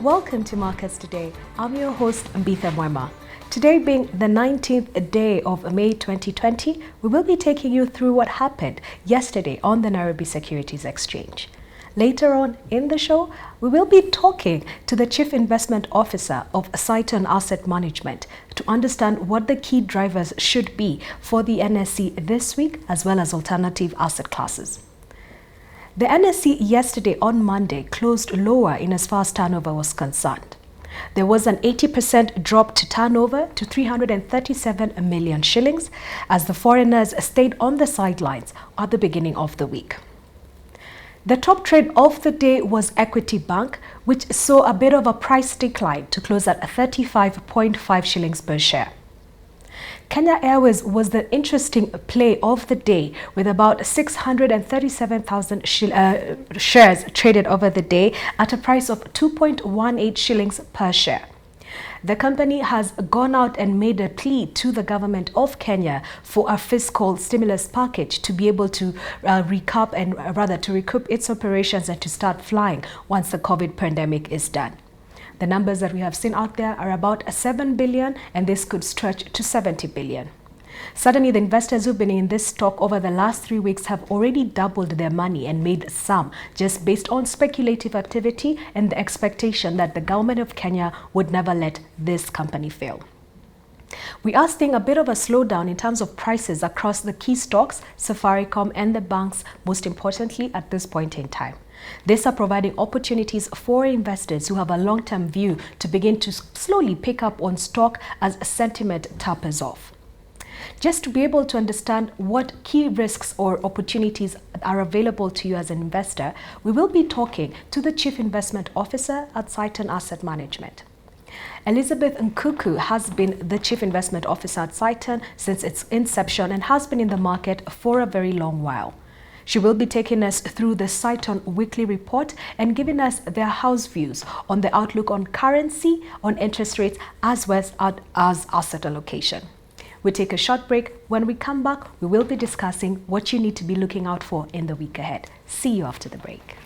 Welcome to Markets Today. I'm your host, Mbitha Mwema. Today being the 19th day of May 2020, we will be taking you through what happened yesterday on the Nairobi Securities Exchange. Later on in the show, we will be talking to the Chief Investment Officer of Cyton Asset Management to understand what the key drivers should be for the NSE this week, as well as alternative asset classes. The NSE yesterday on Monday closed lower in as far as turnover was concerned. There was an 80% drop to turnover to 337 million shillings as the foreigners stayed on the sidelines at the beginning of the week. The top trade of the day was Equity Bank, which saw a bit of a price decline to close at 35.5 shillings per share. Kenya Airways was the interesting play of the day with about 637,000 shares traded over the day at a price of 2.18 shillings per share. The company has gone out and made a plea to the government of Kenya for a fiscal stimulus package to be able to recoup its operations and to start flying once the COVID pandemic is done. The numbers that we have seen out there are about 7 billion, and this could stretch to 70 billion. Suddenly, the investors who've been in this stock over the last 3 weeks have already doubled their money and made some just based on speculative activity and the expectation that the government of Kenya would never let this company fail. We are seeing a bit of a slowdown in terms of prices across the key stocks, Safaricom and the banks, most importantly at this point in time. These are providing opportunities for investors who have a long-term view to begin to slowly pick up on stock as sentiment tapers off. Just to be able to understand what key risks or opportunities are available to you as an investor, we will be talking to the Chief Investment Officer at Cyton Asset Management. Elizabeth Nkuku has been the Chief Investment Officer at Cyton since its inception and has been in the market for a very long while. She will be taking us through the Cyton weekly report and giving us their house views on the outlook on currency, on interest rates, as well as asset allocation. We take a short break. When we come back, we will be discussing what you need to be looking out for in the week ahead. See you after the break.